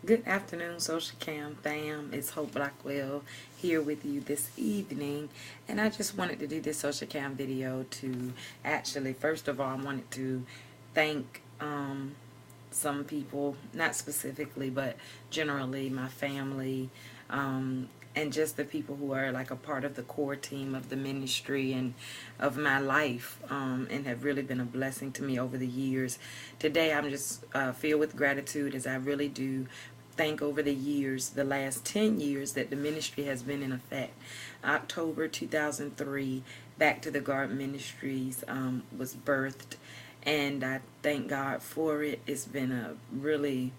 Good afternoon, Social Cam fam. It's Hope Blackwell here with you this evening. And I just wanted to do this Social Cam video to actually, first of all, I wanted to thank some people, not specifically, but generally my family, and just the people who are like a part of the core team of the ministry and of my life, and have really been a blessing to me over the years. Today I'm just filled with gratitude as I really do thank over the years, the last 10 years that the ministry has been in effect. October 2003, Back to the Garden Ministries was birthed, and I thank God for it. It's been a really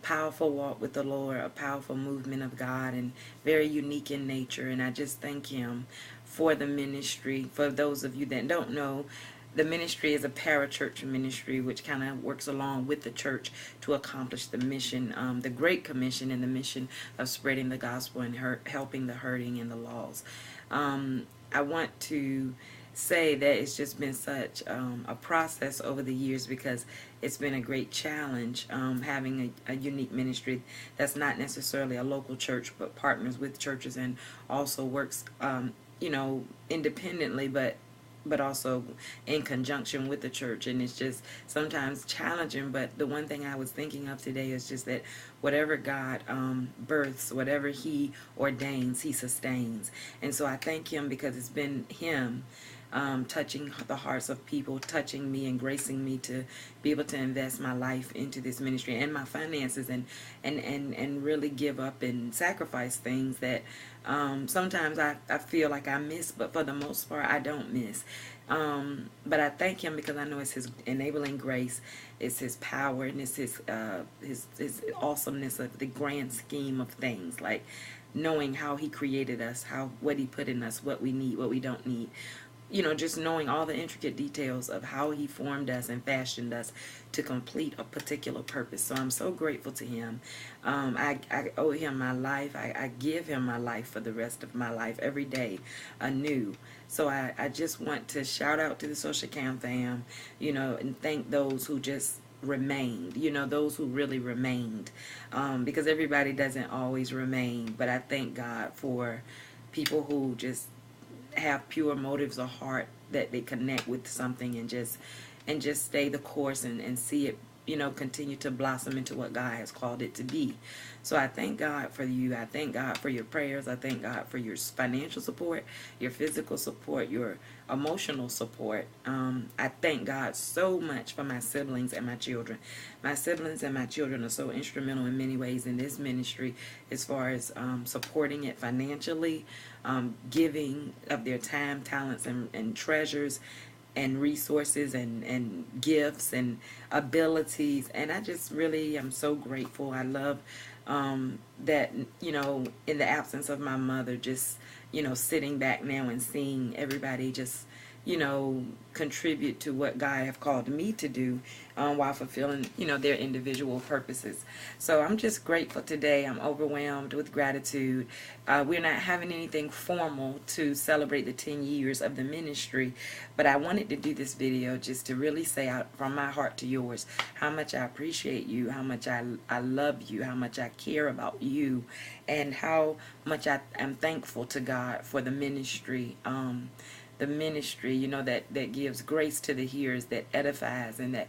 powerful walk with the Lord, a powerful movement of God, and very unique in nature. And I just thank Him for the ministry. For those of you that don't know, the ministry is a parachurch ministry which kind of works along with the church to accomplish the mission, the Great Commission, and the mission of spreading the gospel and helping the hurting and the lost. I want to say that it's just been such a process over the years, because it's been a great challenge, having a unique ministry that's not necessarily a local church but partners with churches and also works independently, but also in conjunction with the church. And it's just sometimes challenging. But the one thing I was thinking of today is just that whatever God births, whatever He ordains, He sustains. And so I thank Him, because it's been Him touching the hearts of people, touching me and gracing me to be able to invest my life into this ministry and my finances, and really give up and sacrifice things that sometimes I feel like I miss, but for the most part I don't miss. But I thank Him, because I know it's His enabling grace, it's His power, and it's His awesomeness of the grand scheme of things, like knowing how He created us, what He put in us, what we need, what we don't need. Just knowing all the intricate details of how He formed us and fashioned us to complete a particular purpose. So I'm so grateful to Him. I owe Him my life. I give Him my life for the rest of my life, every day anew. So I just want to shout out to the Social Cam fam, and thank those who just remained, those who really remained, because everybody doesn't always remain. But I thank God for people who just have pure motives of heart, that they connect with something and just stay the course and see it continue to blossom into what God has called it to be. So I thank God for you. I thank God for your prayers. I thank God for your financial support, your physical support, your emotional support. I thank God so much for my siblings and my children. My siblings and my children are so instrumental in many ways in this ministry, as far as supporting it financially, giving of their time, talents, and treasures, and resources, and gifts and abilities. And I just really am so grateful. I love that, in the absence of my mother, just, sitting back now and seeing everybody just, contribute to what God have called me to do, while fulfilling, their individual purposes. So I'm just grateful today. I'm overwhelmed with gratitude. We're not having anything formal to celebrate the 10 years of the ministry, but I wanted to do this video just to really say out from my heart to yours how much I appreciate you, how much I love you, how much I care about you, and how much I am thankful to God for the ministry. The ministry, that gives grace to the hearers, that edifies, and that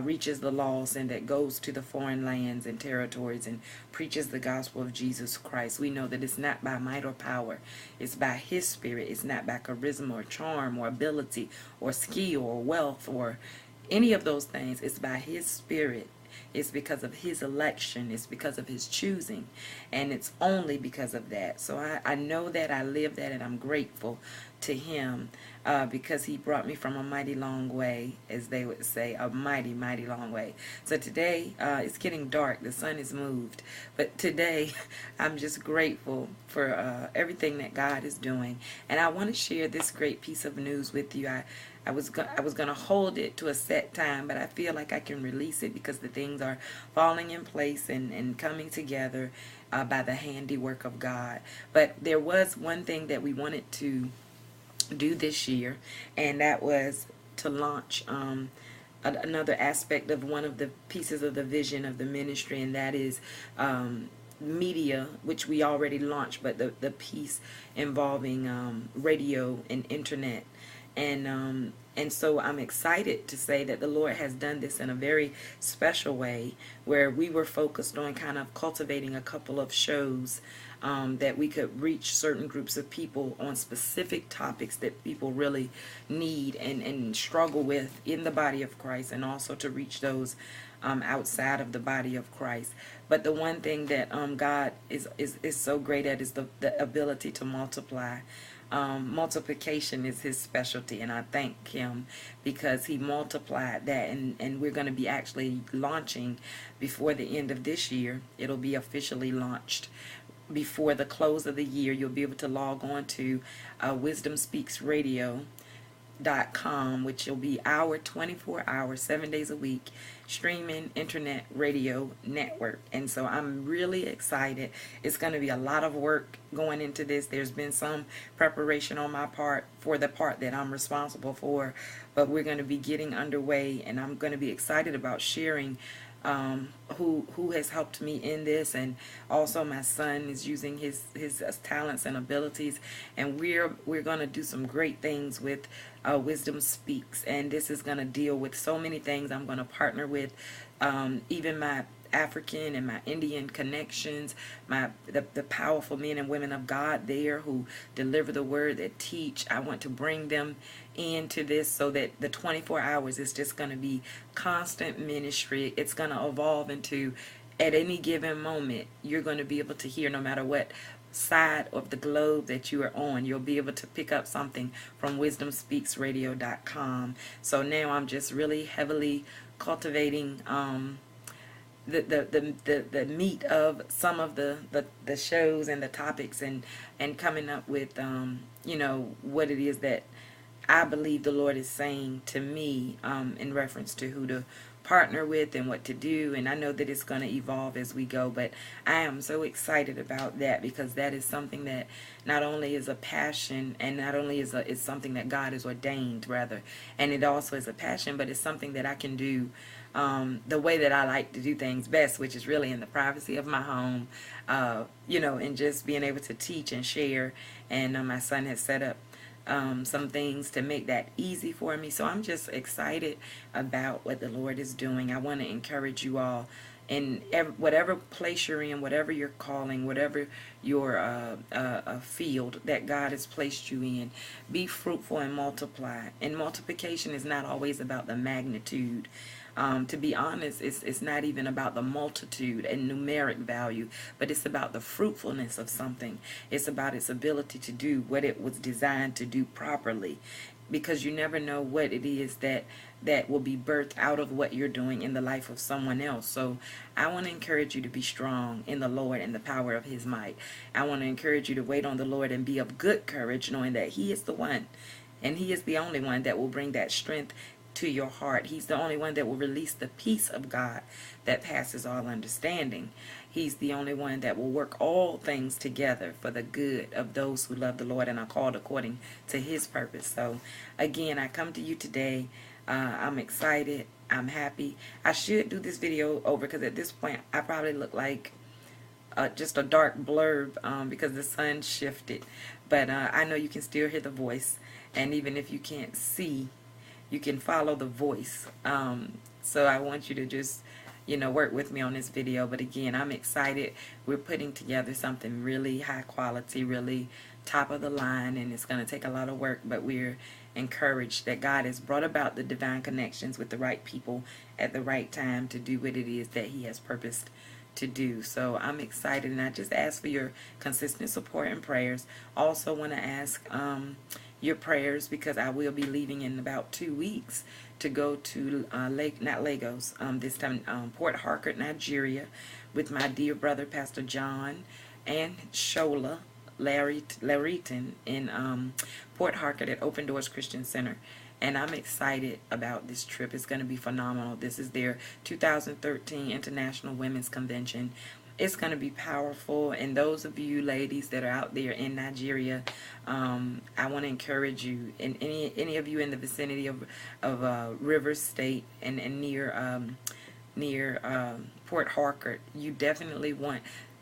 reaches the lost, and that goes to the foreign lands and territories and preaches the gospel of Jesus Christ. We know that it's not by might or power. It's by His Spirit. It's not by charisma or charm or ability or skill or wealth or any of those things. It's by His Spirit. It's because of His election. It's because of His choosing. And it's only because of that. So I know that, I live that, and I'm grateful to Him, because He brought me from a mighty long way, as they would say, a mighty, mighty long way. So today, it's getting dark. The sun is moved. But today, I'm just grateful for everything that God is doing. And I want to share this great piece of news with you. I was going to hold it to a set time, but I feel like I can release it, because the things are falling in place and coming together by the handiwork of God. But there was one thing that we wanted to do this year, and that was to launch another aspect of one of the pieces of the vision of the ministry, and that is media, which we already launched, but the piece involving radio and internet. And so I'm excited to say that the Lord has done this in a very special way, where we were focused on kind of cultivating a couple of shows that we could reach certain groups of people on specific topics that people really need and struggle with in the body of Christ, and also to reach those outside of the body of Christ. But the one thing that God is so great at is the ability to multiply. Multiplication is his specialty, and I thank him because he multiplied that, and we're going to be actually launching before the end of this year. It'll be officially launched before the close of the year. You'll be able to log on to wisdomspeaksradio.com, which will be our 24-hour, 7 days a week streaming internet radio network. And so I'm really excited. It's going to be a lot of work going into this. There's been some preparation on my part for the part that I'm responsible for, but we're going to be getting underway, and I'm going to be excited about sharing who has helped me in this. And also my son is using his talents and abilities, and we're going to do some great things with Wisdom Speaks, and this is going to deal with so many things. I'm going to partner with even my African and my Indian connections, the powerful men and women of God there who deliver the word, that teach. I want to bring them into this so that the 24 hours is just going to be constant ministry. It's going to evolve into, at any given moment, you're going to be able to hear, no matter what side of the globe that you are on, you'll be able to pick up something from wisdomspeaksradio.com. So now I'm just really heavily cultivating the meat of some of the shows and the topics, and coming up with what it is that I believe the Lord is saying to me in reference to who to partner with and what to do. And I know that it's going to evolve as we go, but I am so excited about that, because that is something that not only is a passion, and not only is it's something that God has ordained, rather, and it also is a passion, but it's something that I can do the way that I like to do things best, which is really in the privacy of my home, and just being able to teach and share. And my son has set up some things to make that easy for me. So I'm just excited about what the Lord is doing. I want to encourage you all in whatever place you're in, whatever your calling, whatever your field that God has placed you in, be fruitful and multiply. And multiplication is not always about the magnitude. To be honest, it's not even about the multitude and numeric value, but it's about the fruitfulness of something. It's about its ability to do what it was designed to do properly, because you never know what it is that will be birthed out of what you're doing in the life of someone else. So I want to encourage you to be strong in the Lord and the power of his might. I want to encourage you to wait on the Lord and be of good courage, knowing that he is the one, and he is the only one that will bring that strength to your heart. He's the only one that will release the peace of God that passes all understanding. He's the only one that will work all things together for the good of those who love the Lord and are called according to his purpose. So again, I come to you today. I'm excited. I'm happy. I should do this video over, because at this point I probably look like just a dark blurb because the sun shifted. But I know you can still hear the voice, and even if you can't see, you can follow the voice. So I want you to just, work with me on this video. But again, I'm excited. We're putting together something really high quality, really top of the line, and it's going to take a lot of work, but we're encouraged that God has brought about the divine connections with the right people at the right time to do what it is that he has purposed to do. So I'm excited, and I just ask for your consistent support and prayers. Also want to ask your prayers, because I will be leaving in about 2 weeks to go to not Lagos, this time Port Harcourt, Nigeria, with my dear brother Pastor John and Shola Larriton in Port Harcourt at Open Doors Christian Center. And I'm excited about this trip. It's going to be phenomenal. This is their 2013 International Women's Convention. it's going to be powerful. And those of you ladies that are out there in Nigeria, I want to encourage you, and any of you in the vicinity of River State and near Port Harcourt, you definitely want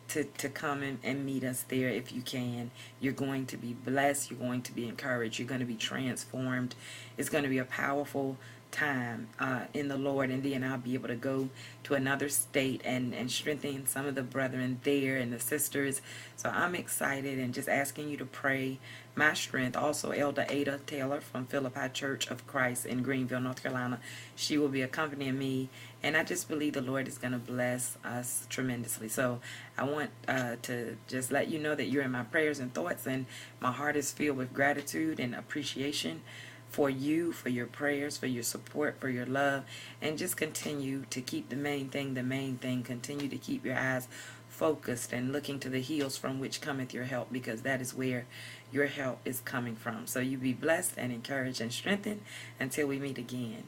to come and meet us there if you can. You're going to be blessed. You're going to be encouraged. You're going to be transformed. It's going to be a powerful time in the Lord. And then I'll be able to go to another state and strengthen some of the brethren there and the sisters. So I'm excited and just asking you to pray my strength. Also, Elder Ada Taylor from Philippi Church of Christ in Greenville, North Carolina. She will be accompanying me. And I just believe the Lord is going to bless us tremendously. So I want to just let you know that you're in my prayers and thoughts. And my heart is filled with gratitude and appreciation for you, for your prayers, for your support, for your love. And just continue to keep the main thing. Continue to keep your eyes focused and looking to the hills from which cometh your help, because that is where your help is coming from. So you be blessed and encouraged and strengthened until we meet again.